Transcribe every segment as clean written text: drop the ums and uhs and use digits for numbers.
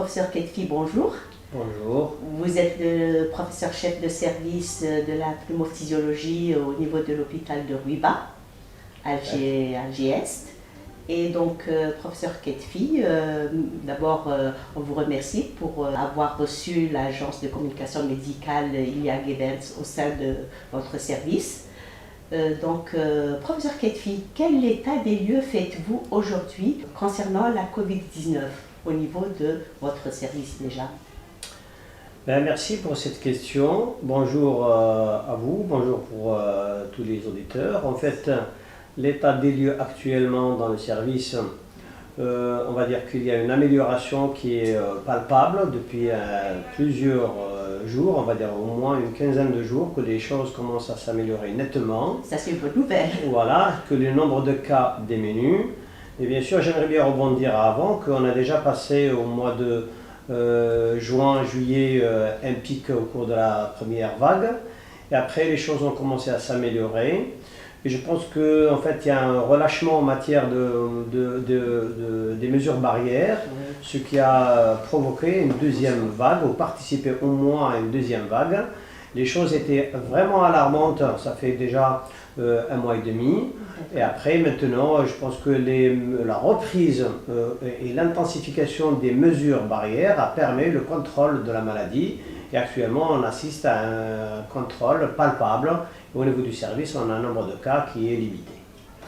Professeur Ketfi, bonjour. Bonjour. Vous êtes le professeur chef de service de la pneumophysiologie au niveau de l'hôpital de Ruiba, Alger Est. Et donc, professeur Ketfi, d'abord, on vous remercie pour avoir reçu l'agence de communication médicale Iliag Events au sein de votre service. Professeur Ketfi, quel état des lieux faites-vous aujourd'hui concernant la Covid-19 au niveau de votre service déjà? Merci pour cette question. Bonjour à vous, bonjour pour tous les auditeurs. En fait, l'état des lieux actuellement dans le service, on va dire qu'il y a une amélioration qui est palpable depuis plusieurs jours, on va dire au moins une quinzaine de jours, que les choses commencent à s'améliorer nettement. Ça, c'est une bonne nouvelle. Voilà, que le nombre de cas diminue. Et bien sûr, j'aimerais bien rebondir avant qu'on a déjà passé au mois de juin, juillet, un pic au cours de la première vague. Et après, les choses ont commencé à s'améliorer. Et je pense qu'en fait, il y a un relâchement en matière des mesures barrières, ce qui a provoqué une deuxième vague, ou participé au moins à une deuxième vague. Les choses étaient vraiment alarmantes, ça fait déjà un mois et demi. Et après, maintenant, je pense que la reprise et l'intensification des mesures barrières a permis le contrôle de la maladie. Et actuellement, on assiste à un contrôle palpable. Au niveau du service, on a un nombre de cas qui est limité.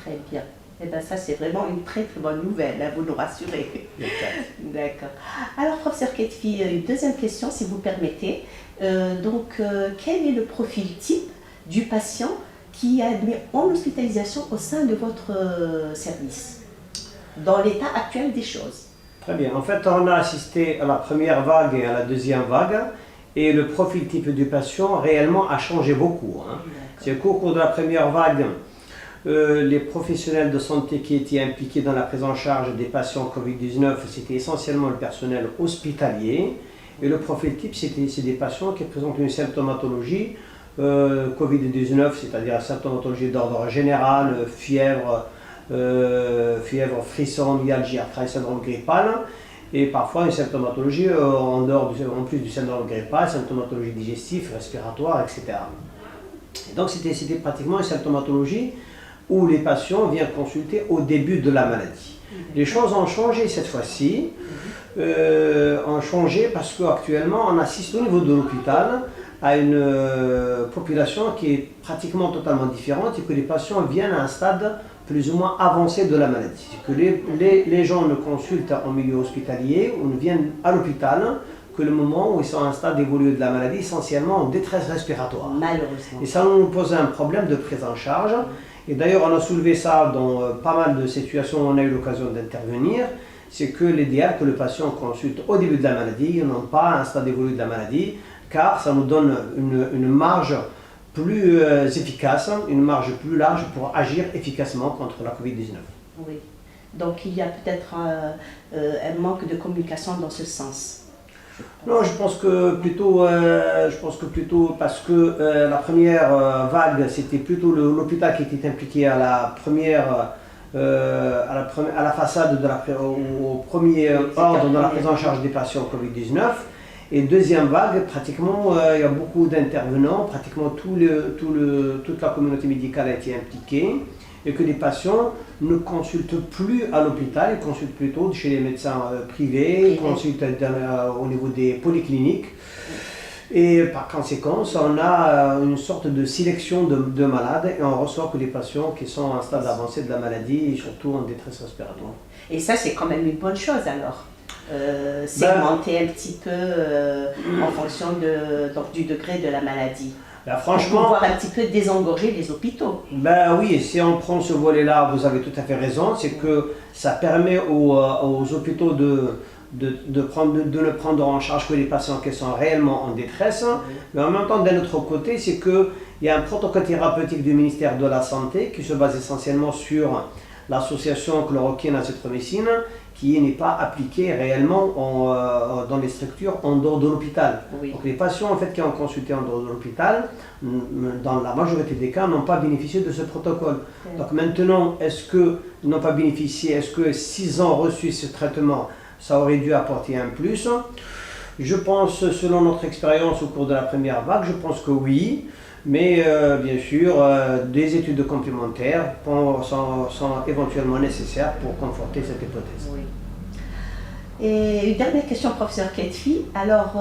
Très bien. Eh bien, ça, c'est vraiment une très très bonne nouvelle, hein, vous nous rassurez. D'accord. Alors, professeur Ketfi, une deuxième question, si vous permettez. Quel est le profil type du patient qui est admis en hospitalisation au sein de votre service, dans l'état actuel des choses? Très bien. En fait, on a assisté à la première vague et à la deuxième vague, et le profil type du patient réellement a changé beaucoup. C'est qu'au cours de la première vague, les professionnels de santé qui étaient impliqués dans la prise en charge des patients Covid-19, c'était essentiellement le personnel hospitalier. Et le profil type, c'est des patients qui présentent une symptomatologie Covid-19, c'est-à-dire une symptomatologie d'ordre général, fièvre, frisson, myalgie, arthrite, syndrome grippal, et parfois une symptomatologie en plus du syndrome grippal, symptomatologie digestive, respiratoire, etc. Et donc c'était pratiquement une symptomatologie où les patients viennent consulter au début de la maladie. Les choses ont changé cette fois-ci, ont changé parce qu'actuellement on assiste au niveau de l'hôpital à une population qui est pratiquement totalement différente et que les patients viennent à un stade plus ou moins avancé de la maladie. Que les gens ne consultent en milieu hospitalier ou ne viennent à l'hôpital que le moment où ils sont à un stade évolué de la maladie, essentiellement en détresse respiratoire. Malheureusement. Et ça nous pose un problème de prise en charge. Et d'ailleurs, on a soulevé ça dans pas mal de situations où on a eu l'occasion d'intervenir. C'est que l'idéal que le patient consulte au début de la maladie, non pas à un stade évolué de la maladie, car ça nous donne une marge plus efficace, une marge plus large pour agir efficacement contre la Covid-19. Oui, donc il y a peut-être un manque de communication dans ce sens. Non, je pense que plutôt parce que la première vague, c'était plutôt l'hôpital qui était impliqué à la première, à la façade au premier ordre dans la prise en charge des patients Covid-19. Et deuxième vague, pratiquement, il y a beaucoup d'intervenants, pratiquement toute la communauté médicale a été impliquée, et que les patients ne consultent plus à l'hôpital, ils consultent plutôt chez les médecins privés, ils consultent au niveau des polycliniques. Et par conséquent, on a une sorte de sélection de malades et on reçoit que les patients qui sont à un stade avancé de la maladie et surtout en détresse respiratoire. Et ça, c'est quand même une bonne chose alors. Segmenter un petit peu en fonction du degré de la maladie. Franchement, pour pouvoir un petit peu désengorger les hôpitaux. Oui, si on prend ce volet-là, vous avez tout à fait raison, c'est que ça permet aux hôpitaux de ne prendre en charge que les patients qui sont réellement en détresse. Mais en même temps, d'un autre côté, c'est qu'il y a un protocole thérapeutique du ministère de la Santé qui se base essentiellement sur l'association chloroquine-azithromycine qui n'est pas appliquée réellement dans les structures en dehors de l'hôpital. Oui. Donc les patients en fait, qui ont consulté en dehors de l'hôpital, dans la majorité des cas, n'ont pas bénéficié de ce protocole. Donc maintenant, est-ce qu'ils n'ont pas bénéficié, est-ce que s'ils ont reçu ce traitement ça aurait dû apporter un plus. Je pense, selon notre expérience au cours de la première vague, je pense que oui, mais bien sûr, des études complémentaires sont éventuellement nécessaires pour conforter cette hypothèse. Oui. Et une dernière question, professeur Ketfi. Alors,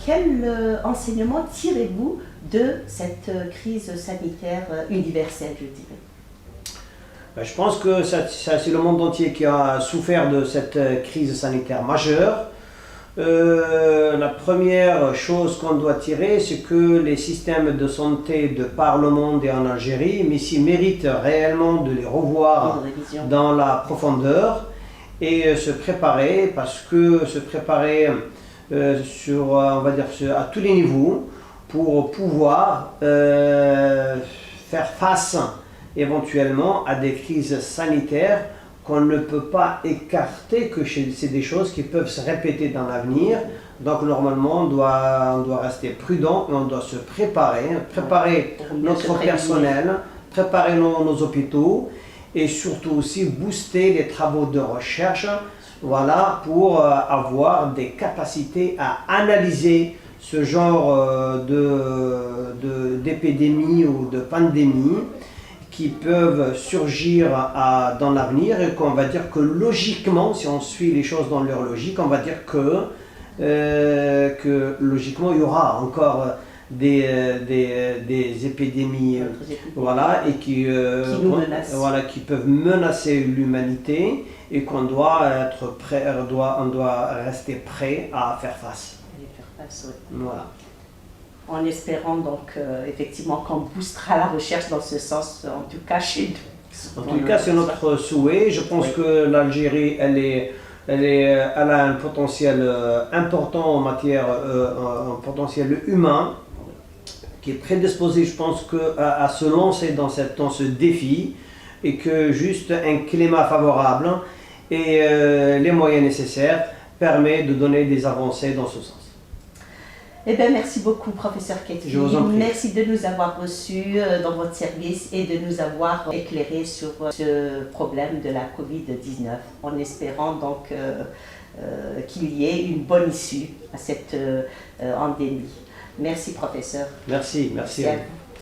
quel enseignement tirez-vous de cette crise sanitaire universelle, je dirais? Je pense que c'est le monde entier qui a souffert de cette crise sanitaire majeure. La première chose qu'on doit tirer, c'est que les systèmes de santé de par le monde et en Algérie, mais s'ils méritent réellement de les revoir dans la profondeur et se préparer, parce que se préparer on va dire, à tous les niveaux pour pouvoir faire face éventuellement à des crises sanitaires qu'on ne peut pas écarter, que c'est des choses qui peuvent se répéter dans l'avenir. Donc normalement, on doit rester prudent et on doit se préparer notre personnel, préparer nos hôpitaux et surtout aussi booster les travaux de recherche, voilà, pour avoir des capacités à analyser ce genre d'épidémie ou de pandémie qui peuvent surgir dans l'avenir et qu'on va dire que logiquement, si on suit les choses dans leur logique, on va dire que logiquement il y aura encore des épidémies voilà, et qui peuvent menacer l'humanité et qu'on doit être prêt, on doit rester prêt à faire face. Voilà. En espérant donc effectivement qu'on boostera la recherche dans ce sens, en tout cas chez nous. En tout cas, c'est notre souhait. Je pense que l'Algérie, elle a un potentiel important en matière, un potentiel humain, qui est prédisposé, je pense, à se lancer dans ce défi, et que juste un climat favorable et les moyens nécessaires permettent de donner des avancées dans ce sens. Eh bien, merci beaucoup, professeur Ketfi. Je vous en prie. Merci de nous avoir reçus dans votre service et de nous avoir éclairé sur ce problème de la Covid-19, en espérant donc qu'il y ait une bonne issue à cette endémie. Merci, professeur. Merci. Merci à vous.